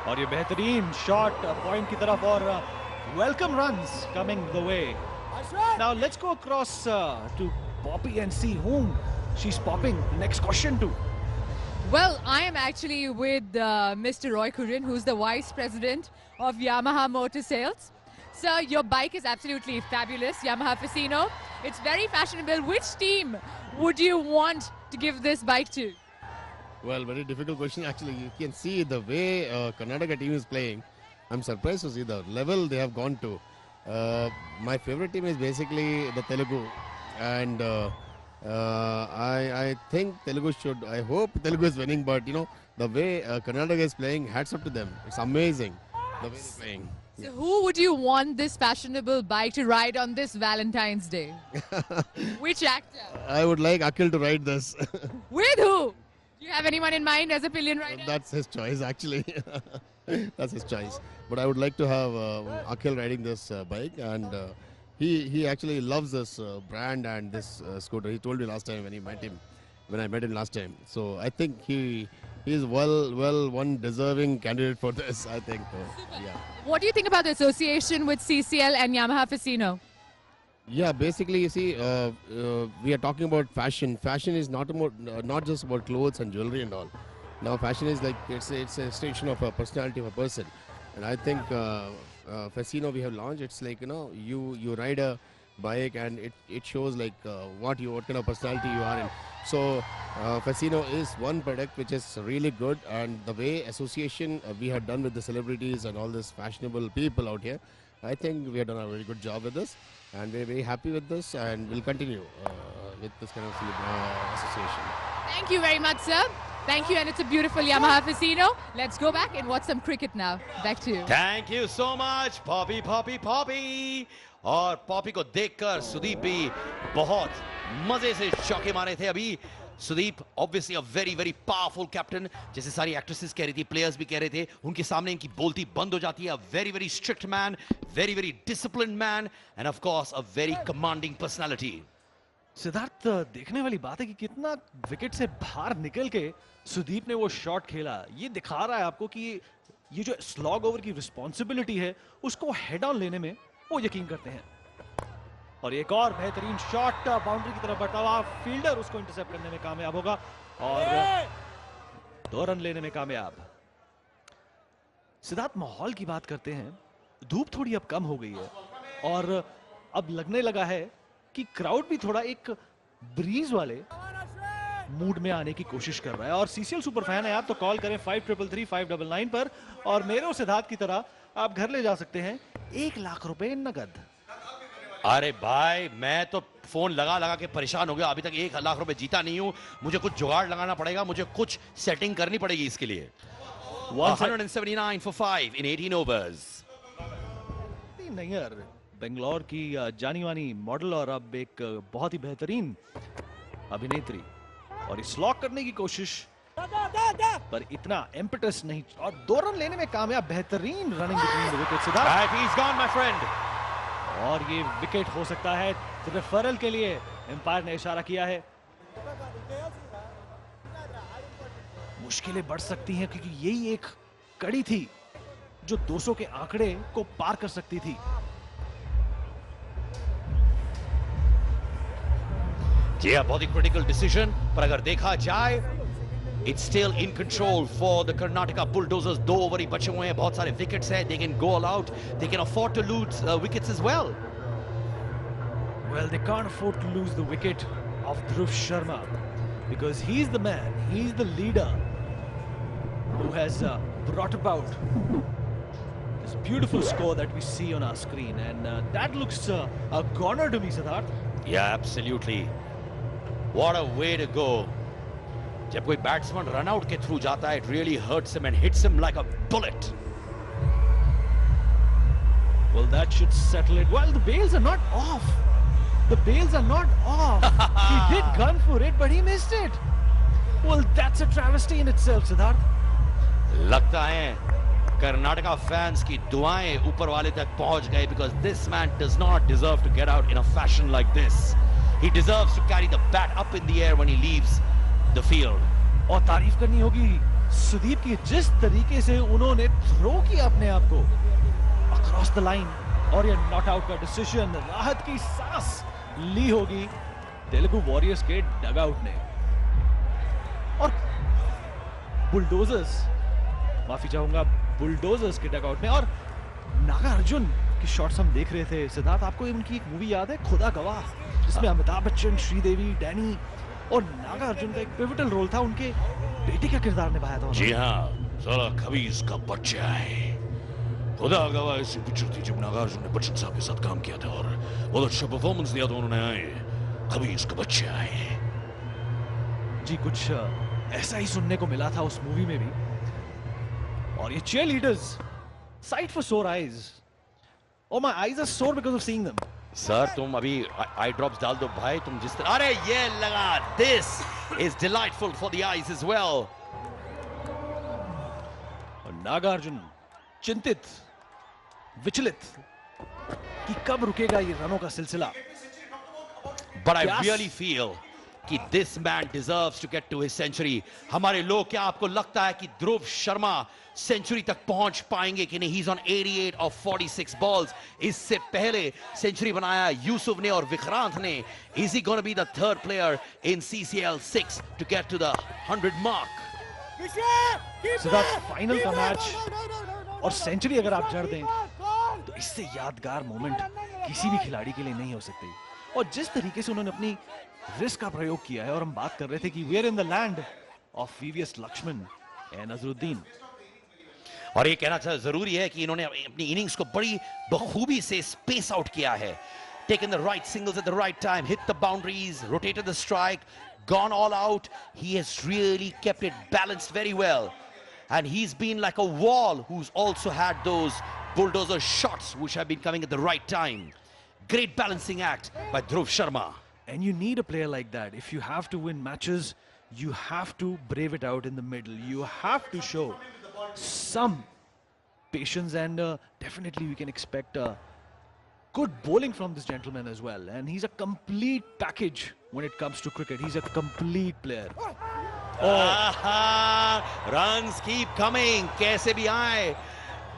और ये बेहतरीन शॉट पॉइंट की तरफ और welcome runs coming the way. Now let's go across to Poppy and see whom she's popping the next question to. Well, I am actually with Mr. Roy Kurian, who's the Vice President of Yamaha Motor Sales. Sir, your bike is absolutely fabulous, Yamaha Facino. It's very fashionable. Which team would you want to give this bike to? Well, very difficult question actually. You can see the way Karnataka team is playing. I'm surprised to see the level they have gone to. My favorite team is basically the Telugu, and I think Telugu should. I hope Telugu is winning, but you know the way Karnataka is playing, hats up to them. It's amazing the way they're playing. So who would you want this fashionable bike to ride on this Valentine's Day? Which actor? I would like Akhil to ride this. With who? Do you have anyone in mind as a pillion rider? That's his choice actually. That's his choice. But I would like to have Akhil riding this bike, and he actually loves this brand and this scooter. He told me last time when I met him last time. So I think he is one deserving candidate for this. I think. Yeah. What do you think about the association with CCL and Yamaha Facino? Yeah, basically, you see, we are talking about fashion. Fashion is not just about clothes and jewelry and all. Now, fashion is like it's a extension of a personality of a person, and I think Facino we have launched. It's like you ride a bike and it shows like what kind of personality you are in. So Facino is one product which is really good, and the way association we have done with the celebrities and all these fashionable people out here, I think we have done a very good job with this, and we're very happy with this, and we'll continue with this kind of association. Thank you very much, sir. Thank you, and it's a beautiful Yamaha Facino. Let's go back and watch some cricket now. Back to you. Thank you so much, Poppy, Poppy, Poppy. और Poppy को देखकर सुदीप भी बहुत मजे से चौके मारे थे अभी. Sudeep obviously a very very powerful captain, जैसे सारी एक्ट्रेसेस कह रही थी, प्लेयर्स भी कह रहे थे, उनके सामने इनकी बोलती बंद हो जाती है. अ very very strict man, very very disciplined man, end of course a very commanding personality. Siddharth, देखने वाली बात है कि कितना विकेट से बाहर निकल के सुदीप ने वो शॉट खेला. ये दिखा रहा है आपको कि ये जो स्लॉग ओवर की रिस्पॉन्सिबिलिटी है उसको हेड ऑन लेने में वो यकीन करते हैं. और एक और बेहतरीन शॉट बाउंड्री की तरफ बढ़ता हुआ, फील्डर उसको इंटरसेप्ट करने में कामयाब होगा और 2 रन लेने में कामयाब. सिद्धार्थ, माहौल की बात करते हैं. धूप थोड़ी अब कम हो गई है और अब लगने लगा है कि क्राउड भी थोड़ा एक ब्रीज वाले मूड में आने की कोशिश कर रहा है. और सीसीएल सुपर फैन है आप तो कॉल करें 5333 पर, और मेरे और सिद्धार्थ की तरह आप घर ले जा सकते हैं 1 लाख रुपए नगद. अरे भाई, मैं तो फोन लगा लगा के परेशान हो गया. अभी तक 1 लाख रुपए जीता नहीं हूं. मुझे कुछ जुगाड़ लगाना पड़ेगा, मुझे कुछ सेटिंग करनी पड़ेगी इसके लिए. 179 for 5 in 18 overs. Nayyar, Bangalore की जानी मानी मॉडल और अब एक बहुत ही बेहतरीन अभिनेत्री, और इस लॉक करने की कोशिश पर इतना इम्पेटस नहीं, और 2 रन लेने में कामयाब. बेहतरीन running between wicket Siddharth. He's gone, my friend. और ये विकेट हो सकता है रेफरल के लिए. एम्पायर ने इशारा किया है. मुश्किलें बढ़ सकती हैं क्योंकि यही एक कड़ी थी जो 200 के आंकड़े को पार कर सकती थी. जी हाँ, बहुत ही क्रिटिकल डिसीजन, पर अगर देखा जाए it's still in control for the Karnataka bulldozers. 2 over ही बचे हुए हैं, बहुत सारे विकेट्स हैं. They can go all out, they can afford to lose wickets as well. Well, they can't afford to lose the wicket of Dhruv Sharma because he's the man, he's the leader who has brought about this beautiful score that we see on our screen, and that looks a goner to me, Siddharth. Yeah, absolutely. What a way to go. जब कोई batsman run out के through जाता है, it really hurts him and hits him like a bullet. Well, that should settle it. Well, the bails are not off. The bails are not off. He did gun for it, but he missed it. Well, that's a travesty in itself, Siddharth. लगता है Karnataka fans की दुआएं ऊपर वाले तक पहुंच गए, because this man does not deserve to get out in a fashion like this. He deserves to carry the bat up in the air when he leaves the field. और तारीफ करनी होगी सुदीप की जिस तरीके से उन्होंने थ्रो किया अपने आप को अक्रॉस द लाइन, और ये नॉट आउट का डिसीजन, राहत की सांस ली होगी तेलुगु वॉरियर्स के डगआउट ने। और बुलडोजर्स, माफी चाहूंगा, बुलडोजर्स के डगआउट में। और नागार्जुन की शॉट्स हम देख रहे थे। सिद्धार्थ, आपको उनकी एक मूवी याद है, खुदा गवाह, जिसमें अमिताभ बच्चन, श्रीदेवी, डैनी और नागार्जुन का एक पिवटल रोल था, उनके बेटे का किरदार निभाया था। जी हाँ, साला खबीज का बच्चा है। खुदा गवाह ऐसी पिक्चर थी जब नागार्जुन ने बच्चन साहब के साथ काम किया था और बहुत अच्छा परफॉर्मेंस दिया था उन्होंने। आए खबीज का बच्चा है जी, कुछ ऐसा ही सुनने को मिला था उस मूवी में भी। और ये चीयर लीडर्स, साइट फॉर सोर eyes. Oh, my eyes are sore because of seeing them. Sir तुम अभी आई ड्रॉप्स डाल दो भाई, तुम जिस तरह, अरे ये लगा, this is delightful for the eyes as well. और नागार्जुन चिंतित, विचलित कि कब रुकेगा ये रनों का सिलसिला। But I Yes. really feel कि this man deserves to get to his century. हमारे लोग, क्या आपको लगता है कि ध्रुव शर्मा सेंचुरी तक पहुंच पाएंगे कि नहीं? He's on 88 of 46 balls. इससे पहले सेंचुरी बनाया यूसुफ ने और विक्रांत ने. Is he going to be the third player in CCL 6 to get to the 100 mark? Siddharth, final का मैच और सेंचुरी अगर आप जड़ दें तो इससे यादगार मोमेंट किसी भी खिलाड़ी के लिए नहीं हो सकती। और जिस तरीके से उन्होंने अपनी रिस्क का प्रयोग किया है, और हम बात कर रहे थे कि we are in the land of VVS Laxman and Azharuddin. और ये कहना जरूरी है कि इन्होंने अपनी इनिंग्स को बड़ी बखूबी से स्पेस आउट किया है। Taken the right singles at the right time, hit the boundaries, rotated the strike, gone all out. He has really kept it balanced very well. And he's been like a wall who's also had those bulldozer shots which have been coming at the right time. Great balancing act by Dhruv Sharma. And you need a player like that. If you have to win matches, you have to brave it out in the middle. You have to show some patience, and definitely we can expect good bowling from this gentleman as well. And he's a complete package when it comes to cricket. He's a complete player. Runs keep coming. Kaise bhi aaye.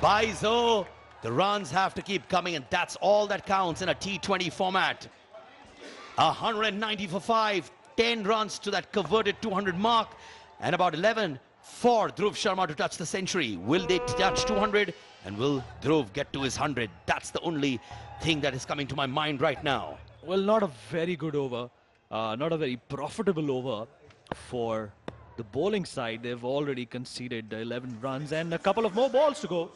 Baizo, the runs have to keep coming, and that's all that counts in a T20 format. 190 for 5, 10 runs to that coveted 200 mark, and about 11 for Dhruv Sharma to touch the century. Will they touch 200, and will Dhruv get to his 100? That's the only thing that is coming to my mind right now. Well, not a very good over, not a very profitable over for the bowling side. They've already conceded 11 runs and a couple of more balls to go.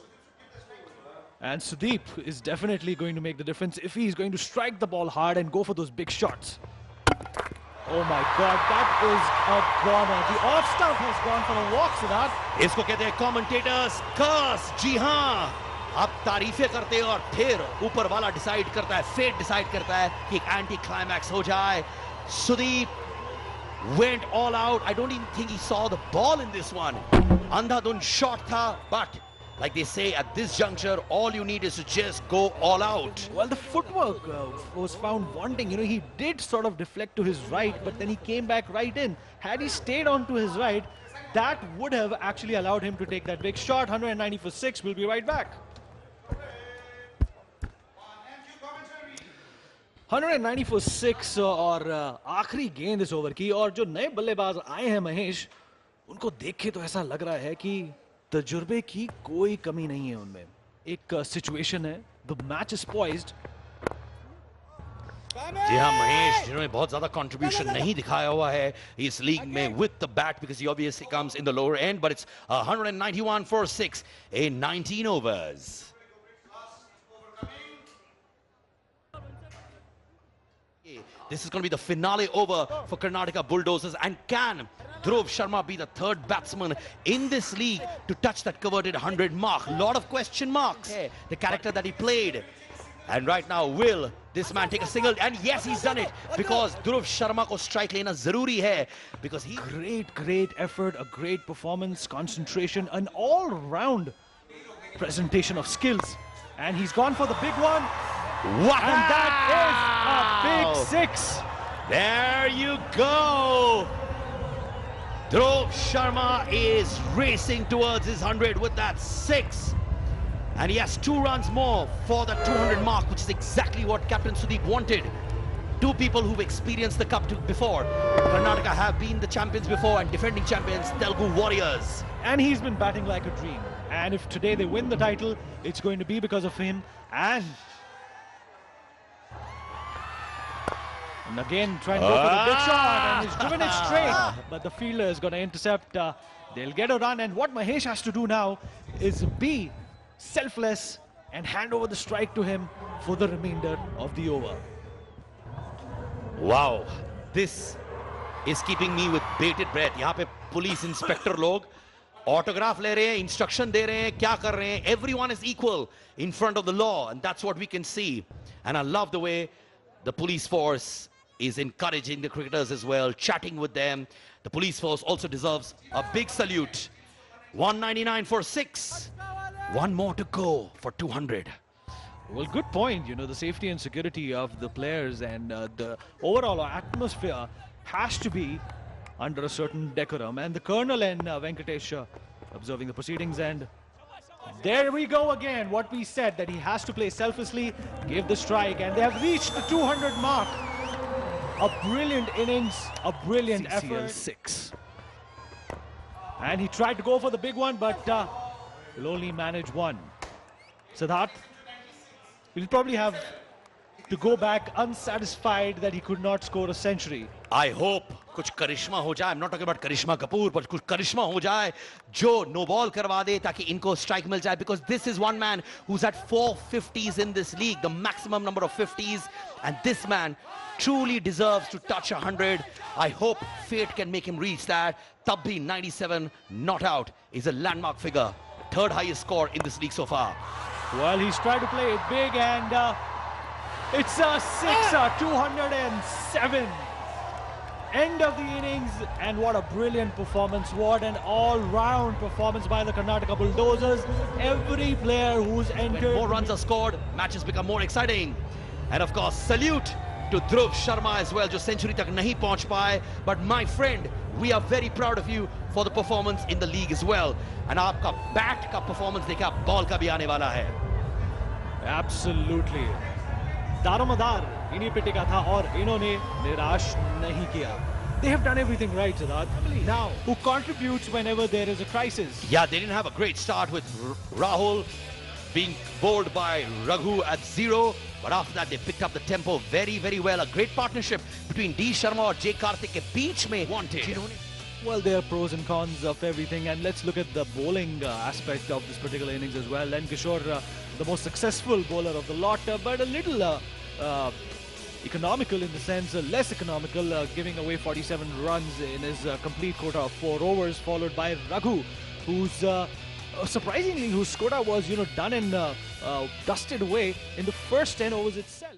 And Sudeep is definitely going to make the difference if he's going to strike the ball hard and go for those big shots. Oh my God, that is a bomber. The off stump has gone for a walk, Siddharth. इसको कहते हैं commentators curse. जी हाँ, आप तारीफें करते हैं और फिर ऊपर वाला डिसाइड करता है, फेट डिसाइड करता है कि एक एंटी क्लाइमैक्स हो जाए. Sudeep went all out. I don't even think he saw the ball in this one. अंधाधुंध shot था, but like they say at this juncture, all you need is to just go all out. Well, the footwork was found wanting. You know, he did sort of deflect to his right, but then he came back right in. Had he stayed on to his right, that would have actually allowed him to take that big shot. 190 for 6. We'll be right back. 190 for 6 और आखिरी गेंद इस over की. और जो नए बल्लेबाज आए हैं महेश, उनको देख के तो ऐसा लग रहा है कि तजुर्बे की कोई कमी नहीं है उनमें. एक सिचुएशन है, द मैच इज पॉइज्ड. जी हाँ महेश, जिन्होंने बहुत ज्यादा कंट्रीब्यूशन नहीं दिखाया हुआ है इस लीग में with the bat, because he obviously comes in the lower and, but it's 191 for 6 in 19 overs. This is going to be the finale over for Karnataka Bulldozers, and can Dhruv Sharma be the third batsman in this league to touch that coveted 100 mark? Lot of question marks. The character that he played. And right now, will this man take a single? And yes, he's done it, because Dhruv Sharma ko strike lena zaruri hai, because he... Great effort, a great performance, concentration, an all-round presentation of skills. And he's gone for the big one. Wow! And that is a big 6. There you go. Dhruv Sharma is racing towards his 100 with that 6. And he has 2 runs more for the 200 mark, which is exactly what Captain Sudeep wanted. 2 people who've experienced the cup before. Karnataka have been the champions before and defending champions, Telugu Warriors. And he's been batting like a dream. And if today they win the title, it's going to be because of him. And again, trying to go for the big shot, and he's driven it straight. But the fielder is going to intercept. They'll get a run, and what Mahesh has to do now is be selfless and hand over the strike to him for the remainder of the over. Wow, this is keeping me with bated breath. यहाँ पे police inspector लोग autograph ले रहे हैं, instruction दे रहे हैं, क्या कर रहे हैं? Everyone is equal in front of the law, and that's what we can see. And I love the way the police force is encouraging the cricketers as well, chatting with them. The police force also deserves a big salute. 199 for 6. 1 more to go for 200. Well, good point. You know, the safety and security of the players and the overall atmosphere has to be under a certain decorum. And the Colonel and Venkatesh observing the proceedings, and there we go again. What we said, that he has to play selflessly, give the strike, and they have reached the 200 mark. A brilliant innings, a brilliant CCL effort. 6. And he tried to go for the big one, but will only manage 1. Siddharth will probably have to go back unsatisfied that he could not score a century. I hope कुछ करिश्मा हो जाए. I'm not talking about Karishma Kapoor, but कुछ करिश्मा हो जाए जो no ball करवा दे ताकि इनको strike मिल जाए, because this is one man who's had 4 50s in this league, the maximum number of 50s, and this man truly deserves to touch 100. I hope fate can make him reach that. तब भी 97 not out is a landmark figure, 3rd highest score in this league so far. Well, he's tried to play it big, and it's a 6, 207. End of the innings, and what a brilliant performance. What an all-round performance by the Karnataka Bulldozers. Every player who's entered. When more runs are scored, matches become more exciting. And of course, salute to Dhruv Sharma as well, जो century तक नहीं पहुंच पाए. But my friend, we are very proud of you for the performance in the league as well. And आपका bat का performance देखा, ball का भी आने वाला है. Absolutely. दारोमदार इन्हीं पे टिका था और इन्होंने निराश नहीं किया. They have done everything right, Siddharth. Now, who contributes whenever there is a crisis? Yeah, they didn't have a great start with Rahul being bowled by Raghu at 0. But after that, they picked up the tempo very, very well. A great partnership between D. Sharma और J. Karthik के बीच में wanted. Well, there are pros and cons of everything, and let's look at the bowling aspect of this particular innings as well. Len Kishore, the most successful bowler of the lot, but a little economical in the sense, less economical, giving away 47 runs in his complete quota of 4 overs, followed by Raghu, who's surprisingly, whose quota was, done and dusted away in the first 10 overs itself.